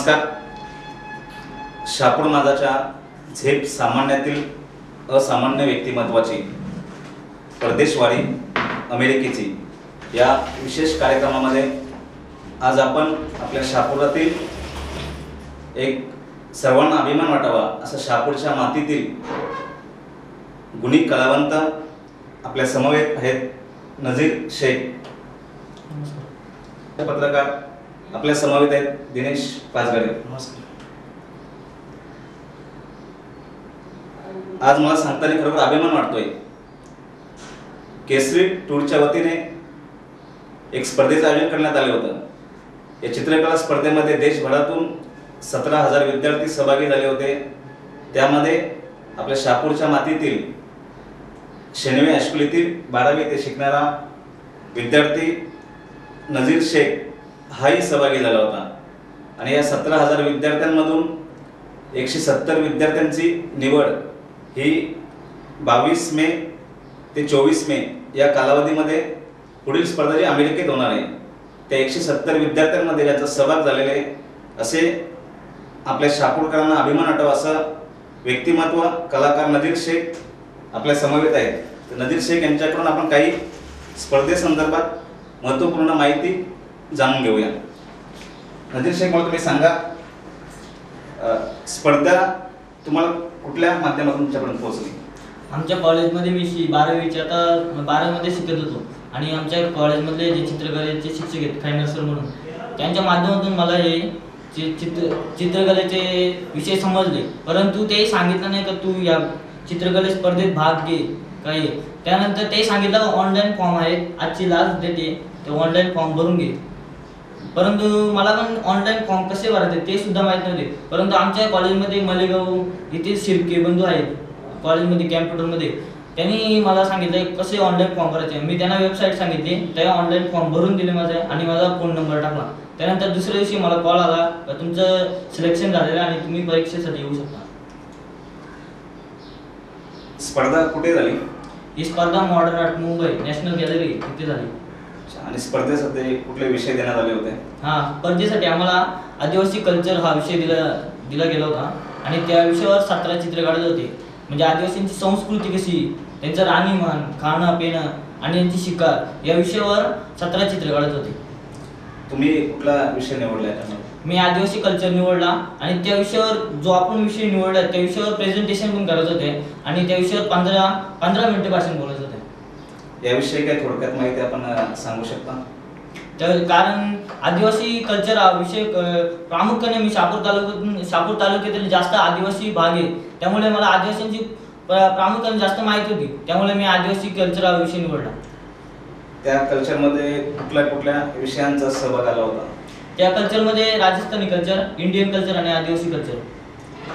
नमस्कार. शहापूर माझाच्या झेप सामान्यातील असामान्य व्यक्तिमत्वाची परदेशवारी अमेरिकेची या विशेष कार्यक्रमामध्ये आज आपण आपल्या शहापुरातील एक सर्वांना अभिमान वाटावा असं शहापूरच्या मातीतील गुणी कलावंत आपल्या समवेत आहेत. नजीर शेख पत्रकार आपल्या समवेत आहेत. दिनेश पाचगडे. आज मला सांगताना खरोखर अभिमान वाटतोय. केसरी टूरच्या वतीने एक स्पर्धेचं आयोजन करण्यात आले होतं. या चित्रकला स्पर्धेमध्ये देशभरातून 17,000 विद्यार्थी सहभागी झाले होते. त्यामध्ये आपल्या शहापूरच्या मातीतील शेनवे हायस्कूल 12वी ते शिकणारा विद्यार्थी नजीर शेख हाही सहभागी झाला होता. आणि या 17,000 विद्यार्थ्यांमधून 170 विद्यार्थ्यांची निवड ही 22 मे ते 24 मे या कालावधीमध्ये पुढील स्पर्धा जी अमेरिकेत होणार आहे त्या 170 विद्यार्थ्यांमध्ये ज्याचा सहभाग झालेले असे आपल्या शहापूरकरांना अभिमान वाटावा असं व्यक्तिमत्व कलाकार नजीर शेख आपल्या समवेत आहेत. तर नजीर शेख यांच्याकडून आपण काही स्पर्धेसंदर्भात महत्त्वपूर्ण माहिती जाणून घेऊया. नजीर शेख, मला तुम्ही सांगा, स्पर्धा तुम्हाला कुठल्या माध्यमातून तुमच्यापर्यंत पोहोचली? आमच्या कॉलेजमध्ये मी 12वीच्या आता 12वीमध्ये शिकत होतो आणि आमच्या कॉलेजमधले जे चित्रकलेचे शिक्षक आहेत खायनर सर म्हणून, त्यांच्या माध्यमातून मला हे चित्रकलेचे विषय समजले. परंतु ते सांगितलं नाही का तू या चित्रकले स्पर्धेत भाग घे काही. त्यानंतर ते सांगितलं ऑनलाईन फॉर्म आहे, आजची लास्ट डेट आहे, ते ऑनलाईन फॉर्म भरून घे. परंतु मला पण ऑनलाईन फॉर्म कसे भरायचे ते सुद्धा माहीत नव्हते. परंतु आमच्या कॉलेजमध्ये मलेगाव येथे शिर्के बंधू आहेत कॉलेजमध्ये कॅम्प्युटरमध्ये, त्यांनी मला सांगितलं कसे ऑनलाईन फॉर्म भरायचे. मी त्यांना वेबसाईट सांगितली, त्या ऑनलाईन फॉर्म भरून दिले माझे आणि माझा फोन नंबर टाकला. त्यानंतर दुसऱ्या दिवशी मला कॉल आला तुमचं सिलेक्शन झालेलं आहे आणि तुम्ही परीक्षेसाठी येऊ शकता. स्पर्धा कुठे झाली? ही स्पर्धा modern art Mumbai national gallery तिथे झाली. आणि स्पर्धेसाठी कुठले विषय देण्यात आले होते? स्पर्धेसाठी आम्हाला आदिवासी कल्चर हा विषय दिला गेला होता आणि त्या विषयावर 17 चित्र काढत होते. म्हणजे आदिवासींची संस्कृती कशी, त्यांचं राहणीमान, खाणं पिणं आणि त्यांची शिकार या विषयावर 17 चित्र काढत होते. तुम्ही कुठला विषय निवडला? मी आदिवासी कल्चर निवडला आणि त्या विषयावर जो आपण विषय निवडला त्या विषयावर प्रेझेंटेशन पण करत होते आणि त्या विषयावर 15 मिनिटे भाषण बोलत होते. याविषयी काय थोडक्यात माहिती आपण सांगू शकता? कारण आदिवासी कल्चर हा विषय प्रामुख्याने मी शहापूर तालुक्यातील जास्त आदिवासी भाग आहे, त्यामुळे मला आदिवासींची प्रामुख्याने जास्त माहिती होती. त्यामुळे मी आदिवासी कल्चर हा विषय निवडला. त्या कल्चरमध्ये कुठल्या विषयांचा सहभाग आला होता? त्या कल्चरमध्ये राजस्थानी कल्चर, इंडियन कल्चर आणि आदिवासी कल्चर.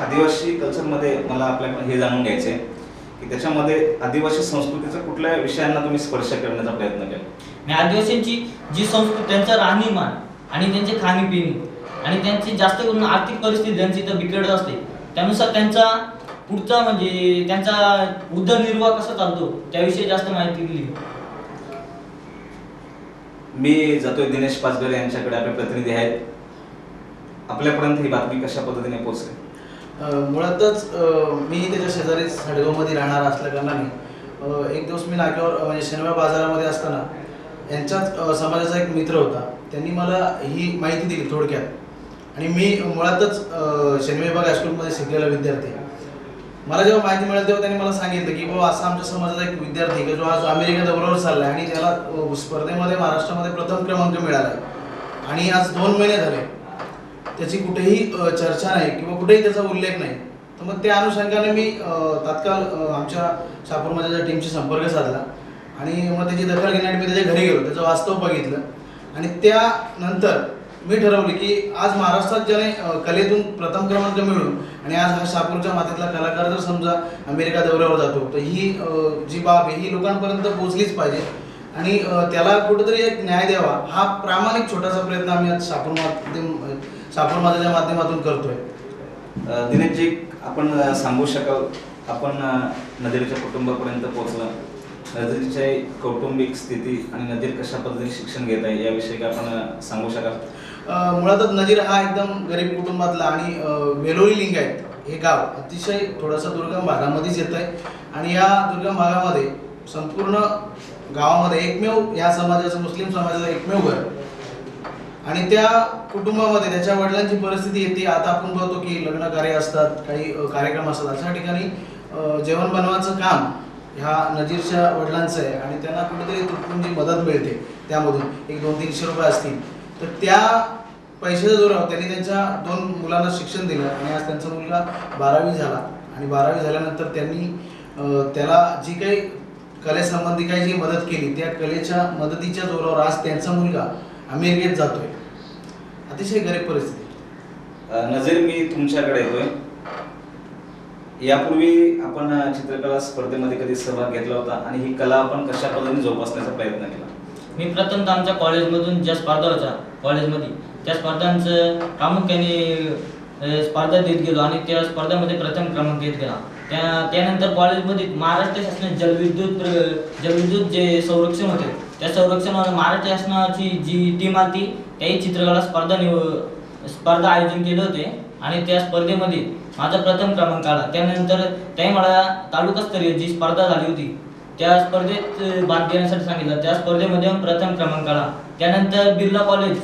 आदिवासी कल्चरमध्ये मला आपल्याकडे हे जाणून घ्यायचं आहे की त्याच्यामध्ये आदिवासी संस्कृतीच्या कुठल्या विषयांना तुम्ही स्पर्श करण्याचा प्रयत्न केला? मी आदिवासींची जी संस्कृती, त्यांचं राहणीमान आणि त्यांचे खाणेपिणे आणि त्यांची जास्त करून आर्थिक परिस्थिती त्यांची तर बिघडत असते, त्यानुसार त्यांचा पुढचा म्हणजे त्यांचा उदरनिर्वाह कसा चालतो त्याविषयी जास्त माहिती दिली. मी जातोय दिनेश पाचगडे यांच्याकडे. आपले प्रतिनिधी आहेत. आपल्यापर्यंत ही बातमी कशा पद्धतीने पोहोचली? मुळातच मी त्याच्या शेजारी साडेगावमध्ये राहणार असल्या कारणाने एक दिवस मी नाक्यावर म्हणजे शनिवार बाजारामध्ये असताना यांच्याच समाजाचा एक मित्र होता, त्यांनी मला ही माहिती दिली थोडक्यात. आणि मी मुळातच शनिवार हायस्कूलमध्ये शिकलेला विद्यार्थी. मला जेव्हा माहिती मिळाली तेव्हा त्यांनी मला सांगितलं की बाबा असा आमच्या समाजाचा एक विद्यार्थी की जो आज अमेरिका दौऱ्यावर चालला आहे आणि त्याला स्पर्धेमध्ये महाराष्ट्रामध्ये प्रथम क्रमांक मिळाला आहे आणि आज 2 महिने झाले त्याची कुठेही चर्चा नाही किंवा कुठेही त्याचा उल्लेख नाही. तर मग त्या अनुषंगाने मी तात्काळ आमच्या शहापूर माझ्या टीमशी संपर्क साधला आणि मग त्याची दखल घेण्यासाठी मी त्याच्या घरी गेलो, त्याचं वास्तव बघितलं आणि त्यानंतर मी ठरवले की आज महाराष्ट्रात ज्याने कलेतून प्रथम क्रमांक मिळून आणि आज हा शहापूरच्या मातीतला कलाकार जर समजा अमेरिका दौऱ्यावर जातो तर ही जी बाब आहे ही लोकांपर्यंत पोहोचलीच पाहिजे आणि त्याला कुठेतरी एक न्याय द्यावा हा प्रामाणिक छोटासा प्रयत्न आम्ही आज शहापूर माझ्याच्या माध्यमातून करतोय. दिनेशजी, आपण सांगू शकाल, आपण नदीरच्या कुटुंबापर्यंत पोहोचला, नदीरची कौटुंबिक स्थिती आणि नदीर कशा पद्धतीने शिक्षण घेत आहे याविषयी आपण सांगू शकाल? मुळातच नजीर हा एकदम गरीब कुटुंबातला आणि वेलोळी लिंगायत हे गाव अतिशय थोडंसं दुर्गम भागामध्येच येतं आहे आणि या दुर्गम भागामध्ये संपूर्ण गावामध्ये एकमेव या समाजाचं मुस्लिम समाजाचं एकमेव घर आणि त्या कुटुंबामध्ये त्याच्या वडिलांची परिस्थिती येते. आता आपण बघतो की लग्न कार्य असतात, काही कार्यक्रम असतात, अशा ठिकाणी जेवण बनवायचं काम ह्या नजीरच्या वडिलांचं आहे आणि त्यांना कुठेतरी तुटपुंजी मदत मिळते. त्यामधून एक 200-300 रुपये असतील तर त्या पैशाच्या जोरावर त्यांनी त्यांच्या 2 मुलांना शिक्षण दिलं आणि आज त्यांचा मुलगा 12वी झाला आणि 12वी झाल्यानंतर त्यांनी त्याला जी काही कलेसंबंधी काही जी मदत केली त्या कलेच्या मदतीच्या जोरावर आज त्यांचा मुलगा अमेरिकेत जातोय. अतिशय गरीब परिस्थिती. नजीर, मी तुमच्याकडे येतोय. यापूर्वी आपण चित्रकला स्पर्धेमध्ये कधी सहभाग घेतला होता आणि ही कला आपण कशा पद्धतीने जोपासण्याचा प्रयत्न केला? मी प्रथमतः आमच्या कॉलेजमधून ज्या स्पर्धा होत्या कॉलेजमध्ये त्या स्पर्धांचं प्रामुख्याने स्पर्धा देत गेलो आणि त्या स्पर्धेमध्ये प्रथम क्रमांक घेत गेला. त्यानंतर कॉलेजमध्ये महाराष्ट्र शासनाचे जलविद्युत जे संरक्षण होते त्या संरक्षणावर महाराष्ट्र शासनाची जी टीम आली त्याही चित्रकला स्पर्धा आयोजन केले होते आणि त्या स्पर्धेमध्ये माझा प्रथम क्रमांक आला. त्यानंतर त्याही मला तालुकास्तरीय जी स्पर्धा झाली होती त्या स्पर्धेत भाग घेण्यासाठी सांगितलं. त्या स्पर्धेमध्ये प्रथम क्रमांक आला. त्यानंतर बिर्ला कॉलेज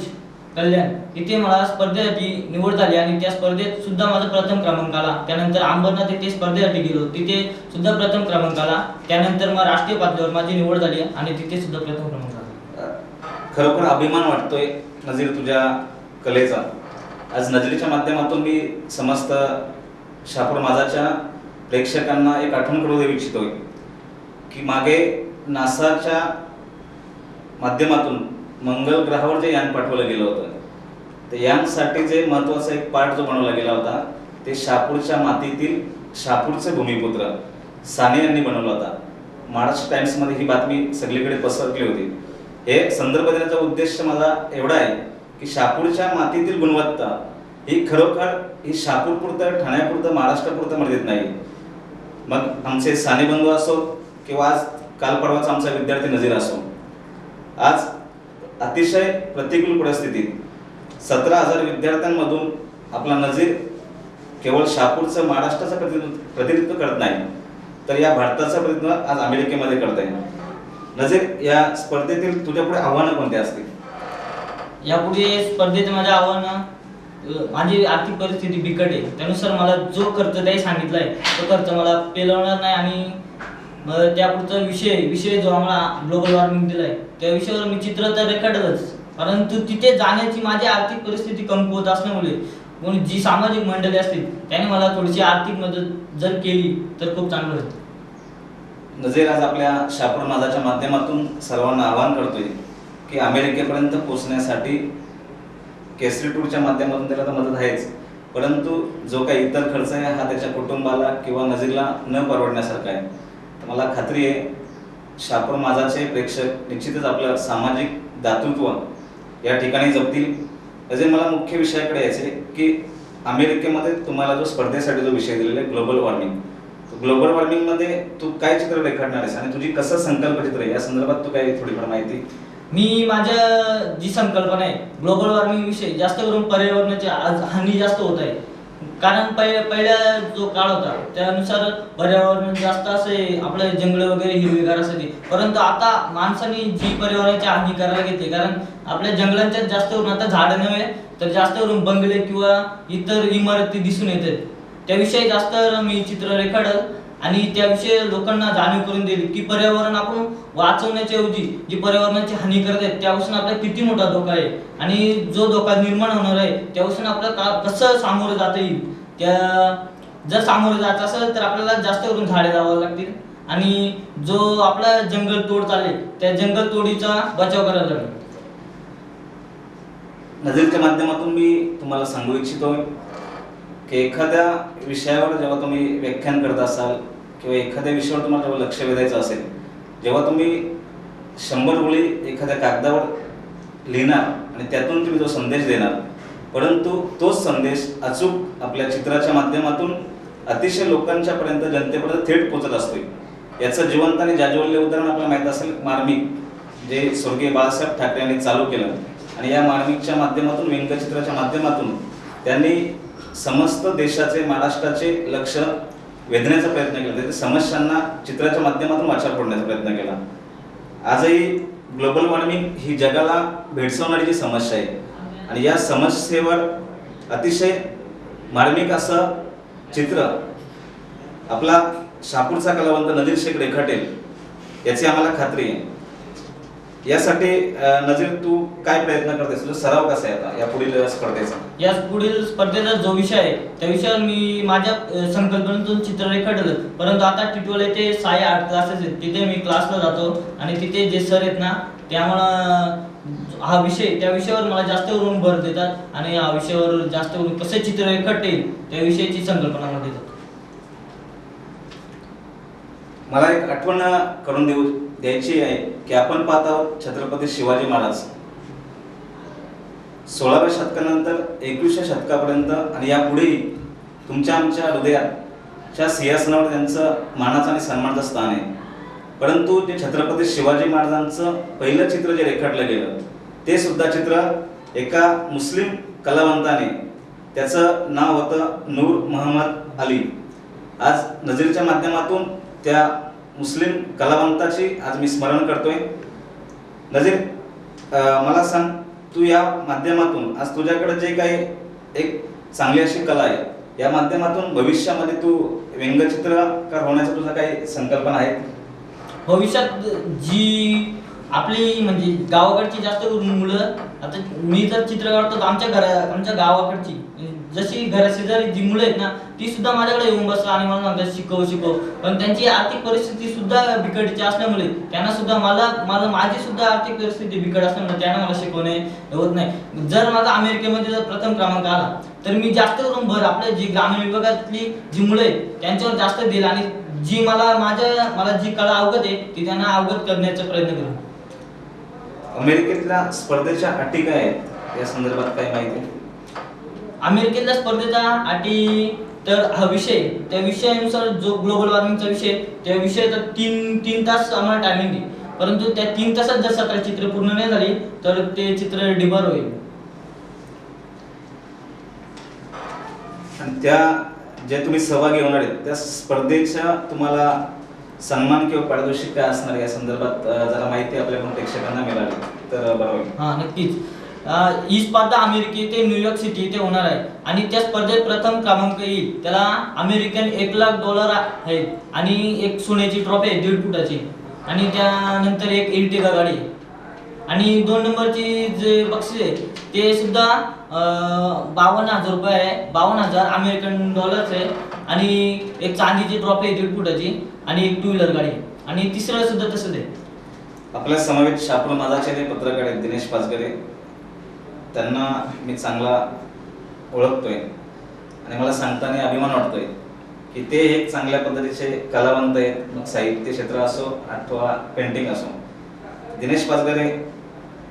कल्याण इथे मला स्पर्धेसाठी निवड झाली आणि त्या स्पर्धेत सुद्धा माझा प्रथम क्रमांक आला. त्यानंतर अंबरनाथ येथे स्पर्धेसाठी गेलो, तिथे सुद्धा प्रथम क्रमांक आला. त्यानंतर मग राष्ट्रीय पातळीवर माझी निवड झाली आणि तिथे सुद्धा प्रथम क्रमांक आला. खरोखर अभिमान वाटतोय नजीर तुझ्या कलेचा. आज नजरेच्या माध्यमातून मी समस्त शापूर माझाच्या प्रेक्षकांना एक आठवण करू देऊ इच्छितोय की मागे नासाच्या माध्यमातून मंगल ग्रहावर जे यान पाठवलं गेलं होतं ते यानसाठी जे महत्त्वाचा एक पार्ट जो बनवला गेला होता ते शापूरच्या मातीतील शापूरचे भूमिपुत्र साने यांनी बनवला होता. महाराष्ट्र टाइम्समध्ये ही बातमी सगळीकडे पसरली होती. हे संदर्भ देण्याचा उद्देश माझा एवढा आहे की शापूरच्या मातीतील गुणवत्ता ही खरोखर ही शापूरपुरतं, ठाण्यापुरतं, महाराष्ट्रापुरतं मर्यादित नाही. मग आमचे साने बंधू असो किंवा आज काल परवाचा आमचा विद्यार्थी नजीर असो, आज अतिशय प्रतिकूल परिस्थितीत 17,000 विद्यार्थ्यांमधून आपला नजीर केवळ शापूरचं, महाराष्ट्राचं प्रतिनिधित्व करत नाही तर या भारताचं प्रतिनिधित्व आज अमेरिकेमध्ये करत आहे. नजीर, या स्पर्धेतील तुझ्या पुढे आव्हानं कोणती असतील? यापुढे स्पर्धेत माझ्या आव्हानं माझी आर्थिक परिस्थिती बिकट आहे, त्यानुसार मला जो खर्च त्याही सांगितलाय तो खर्च मला पेलवणार नाही आणि त्यापुढचा विषय जो आम्हाला ग्लोबल वॉर्मिंग दिलाय त्या विषयावर मी चित्र तर रेखाटलंच, परंतु तिथे जाण्याची माझी आर्थिक परिस्थिती कमकुवत असल्यामुळे कोणी जी सामाजिक मंडळी असतील त्याने मला थोडीशी आर्थिक मदत जर केली तर खूप चांगलं होईल. नजीर, आज आपल्या शापूर माझाच्या माध्यमातून सर्वांना आवाहन करतोय की अमेरिकेपर्यंत पोहोचण्यासाठी केसरी टूरच्या माध्यमातून त्याला तर मदत आहेच, परंतु जो काही इतर खर्च आहे हा त्याच्या कुटुंबाला किंवा नजीरला न परवडण्यासारखा आहे. तर मला खात्री आहे शापूर माझाचे प्रेक्षक निश्चितच आपलं सामाजिक दातृत्व या ठिकाणी जपतील. नजीर, मला मुख्य विषयाकडे यायचे की अमेरिकेमध्ये तुम्हाला जो स्पर्धेसाठी जो विषय दिलेला आहे ग्लोबल वॉर्मिंग, ग्लोबल वॉर्मिंग मध्ये तू काय चित्र रेखाटणार आहेस आणि तुझी कसं संकल्प चित्र आहे या संदर्भात तू काय थोडीफार माहिती? मी माझ्या जी संकल्पना आहे ग्लोबल वॉर्मिंग विषयी जास्त करून पर्यावरणाची आज हानी जास्त होत आहे. कारण पहिला जो काळ होता त्यानुसार पर्यावरण जास्त असे आपले जंगल वगैरे हिरवीगार असायचे, परंतु आता माणसाने जी पर्यावरणाची हानी करायला घेतली, कारण आपल्या जंगलांच्या जास्त करून आता झाडं नव्हे तर जास्त करून बंगले किंवा इतर इमारती दिसून येतात. त्याविषयी जास्त मी चित्र रेखाटल आणि त्याविषयी लोकांना जाणीव करून दिली की पर्यावरण आपण वाचवण्याच्या ऐवजी जी पर्यावरणाची हानी करत आहेत त्यापासून आपल्याला किती मोठा धोका आहे आणि जो धोका निर्माण होणार आहे त्यापासून आपल्याला कसं सामोरं जाता येईल. त्या जर सामोरं जायचं असेल तर आपल्याला जास्त करून झाडे लावावी लागतील आणि जो आपला जंगल तोड चालले त्या जंगल तोडीचा बचाव करायला लागेल. नजीरच्या माध्यमातून मी तुम्हाला सांगू इच्छितो की एखाद्या विषयावर जेव्हा तुम्ही व्याख्यान करत असाल किंवा एखाद्या विषयावर तुम्हाला जेव्हा लक्ष वेधायचं असेल, जेव्हा तुम्ही 100 ओळी एखाद्या कागदावर लिहिणार आणि त्यातून तुम्ही तो संदेश देणार, परंतु तोच संदेश अचूक आपल्या चित्राच्या माध्यमातून अतिशय लोकांच्या पर्यंत, जनतेपर्यंत थेट पोहोचत असतो. याचं जिवंत आणि जाज्वल्य उदाहरण आपल्याला माहीत असेल मार्मिक, जे स्वर्गीय बाळासाहेब ठाकरे यांनी चालू केलं आणि या मार्मिकच्या माध्यमातून, व्यंगचित्राच्या माध्यमातून त्यांनी समस्त देशाचे, महाराष्ट्राचे लक्ष वेधण्याचा प्रयत्न केला. त्या समस्यांना चित्राच्या माध्यमातून वाचा फोडण्याचा प्रयत्न केला. आजही ग्लोबल वॉर्मिंग ही जगाला भेडसावणारी जी समस्या आहे आणि या समस्येवर अतिशय मार्मिक असं चित्र आपला शहापूरचा कलावंत नजीर शेख रेखाटेल याची आम्हाला खात्री आहे. यासाठी नजीर, तू काय प्रयत्न करतेस? तुझा सराव कसा आहे आता या पुढील स्पर्धेचा? या पुढील स्पर्धेचा जो विषय आहे त्या विषयावर मी माझ्या संकल्पनेतून चित्र रेखाटलं. परंतु आता टिटोल येथे साई आर्ट क्लासेस आहेत, तिथे मी क्लासला जातो आणि तिथे जे सर आहेत ना, त्यामुळं हा विषय, त्या विषयावर मला जास्त करून भर देतात आणि या विषयावर जास्त करून कसे चित्र रेखाटेल त्या विषयाची संकल्पना मला देतात. मला एक आठवण करून द्यायची आहे की आपण पाहत आहोत छत्रपती शिवाजी महाराज 16व्या शतकानंतर 21व्या शतकापर्यंत आणि यापुढेही तुमच्या आमच्या हृदयाच्या सिंहासनावर त्यांचं मानाचं आणि सन्मानाचं स्थान आहे. परंतु जे छत्रपती शिवाजी महाराजांचं पहिलं चित्र जे रेखाटलं गेलं ते सुद्धा चित्र एका मुस्लिम कलावंताने, त्याचं नाव होतं नूर मोहम्मद अली. आज नजीरच्या माध्यमातून त्या मुस्लिम कलावंताची आज मी स्मरण करतोय. नजीर, मला सांग, तू या माध्यमातून आज तुझ्याकडे जे काही एक चांगली अशी कला आहे, या माध्यमातून भविष्यामध्ये तू व्यंगचित्रकार होण्याचा तुझा काही संकल्पना आहे? भविष्यात जी आपली म्हणजे गावाकडची जास्त मुलं, आता मी जर चित्र काढतो तर आमच्या गावाकडची जशी घराशेजारी जी मुलं आहेत ना, ती सुद्धा माझ्याकडे येऊन बसतात आणि मला सांगतात शिकव. पण त्यांची आर्थिक परिस्थिती सुद्धा बिकटची असल्यामुळे त्यांना सुद्धा माझी सुद्धा आर्थिक परिस्थिती बिकट असल्यामुळे त्यांना मला शिकवणे होत नाही. जर माझा अमेरिकेमध्ये जर प्रथम क्रमांक आला तर मी जास्त करून भर आपल्या जी ग्रामीण विभागातली जी मुलं आहेत त्यांच्यावर जास्त देईल आणि जी मला जी कला अवगत आहे ती त्यांना अवगत करण्याचा प्रयत्न करेन. अमेरिकेतल्या स्पर्धेच्या अटी काय आहेत, या संदर्भात काय माहिती आहे? अमेरिकेतल्या स्पर्धेचा अटी तर हा विषय, त्या विषयानुसार जो ग्लोबल वॉर्मिंगचा विषय, त्या विषयाचा तीन तास आम्हाला टायमिंग आहे. परंतु त्या 3 तासात जर 17 चित्र पूर्ण नाही झाली तर ते चित्र डिबार होईल. आणि त्या जे तुम्ही सहभागी होणार आहेत त्या स्पर्धेच्या तुम्हाला सन्मान किंवा पारितोषिक काय असणार या संदर्भात जरा माहिती आपल्याकडून प्रेक्षकांना मिळाली तर बरं होईल. हा, नक्कीच. ही स्पर्धा अमेरिके ते न्यूयॉर्क सिटी इथे होणार आहे आणि त्या स्पर्धेत प्रथम क्रमांक येईल त्याला अमेरिकन $1,00,000 आहेत आणि एक सोन्याची ट्रॉफी आहे 1.5 फुटाची आणि त्यानंतर एक एर्टिगा गाडी आणि 2 नंबरची जे बक्षीस आहे ते सुद्धा $52,000 आहे. 52,000 अमेरिकन डॉलर्स आहे आणि एक चांदीची ट्रॉफी आहे 1.5 फुटाची आणि एक 2 व्हीलर गाडी आणि तिसरं सुद्धा तसंच आहे. आपल्या समवेत शहापूर माझाचे पत्रकार आहेत दिनेश पाचगरे. त्यांना मी चांगला ओळखतोय आणि मला सांगताना अभिमान वाटतोय की ते एक चांगल्या पद्धतीचे कलावंत आहेत, मग साहित्य क्षेत्र असो अथवा पेंटिंग असो. दिनेश पाचगरे,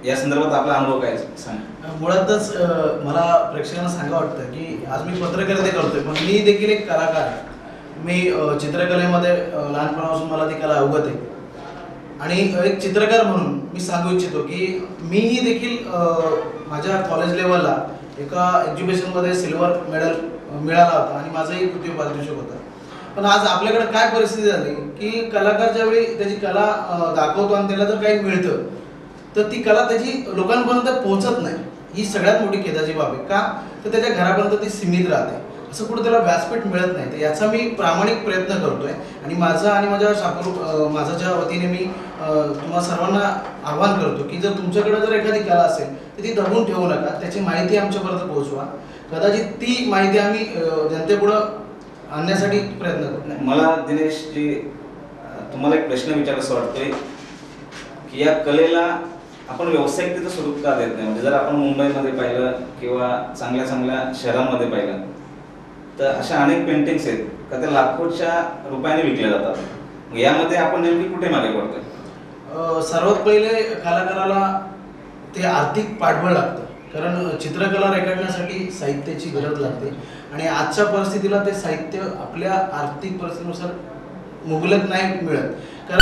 या संदर्भात आपला अनुभव काय सांग? मुळातच मला प्रेक्षकांना सांगा वाटतं की आज मी पत्रकारिता करतोय पण मी देखील एक कलाकार आहे. मी चित्रकलेमध्ये लहानपणापासून मला ती कला अवगत आहे आणि एक चित्रकार म्हणून मी सांगू इच्छितो की मीही देखील माझ्या कॉलेज लेवलला एका एक्झिबिशनमध्ये सिल्वर मेडल मिळाला होता आणि माझंही तृतीय पारितोषिक होतं. पण आज आपल्याकडे काय परिस्थिती झाली की कलाकार ज्यावेळी त्याची कला दाखवतो आणि त्याला जर काही मिळतं तर ती कला त्याची लोकांपर्यंत पोहोचत नाही. ही सगळ्यात मोठी खेदाची बाब आहे. का तर त्याच्या घरापर्यंत ती सीमित राहते, असं कुठं त्याला व्यासपीठ मिळत नाही. तर याचा मी प्रामाणिक प्रयत्न करतोय आणि माझा आणि माझ्या शहापूर माझाच्या वतीने मी तुम्हा सर्वांना आवाहन करतो की जर तुमच्याकडे जर एखादी कला असेल तर ती दबून ठेवू नका, त्याची माहिती आमच्यापर्यंत पोहोचवा. कदाचित ती माहिती आम्ही जनतेपुढं आणण्यासाठी प्रयत्न करतो. मला दिनेशजी तुम्हाला एक प्रश्न विचारायचा वाटतोय की या कलेला आपण व्यावसायिकतेचं स्वरूप का देत नाही? म्हणजे जर आपण मुंबईमध्ये पाहिलं किंवा चांगल्या चांगल्या शहरांमध्ये पाहिलं तर अशा अनेक पेंटिंग्स आहेत का त्या लाखोच्या रुपयाने विकल्या जातात. यामध्ये आपण नेमकी कुठे मागे पडतोय? सर्वात पहिले कलाकाराला ते आर्थिक पाठबळ लागतं, कारण चित्रकला रेखाटण्यासाठी साहित्याची गरज लागते आणि आजच्या परिस्थितीला ते साहित्य आपल्या आर्थिक परिस्थितीनुसार मुबलक नाही मिळत.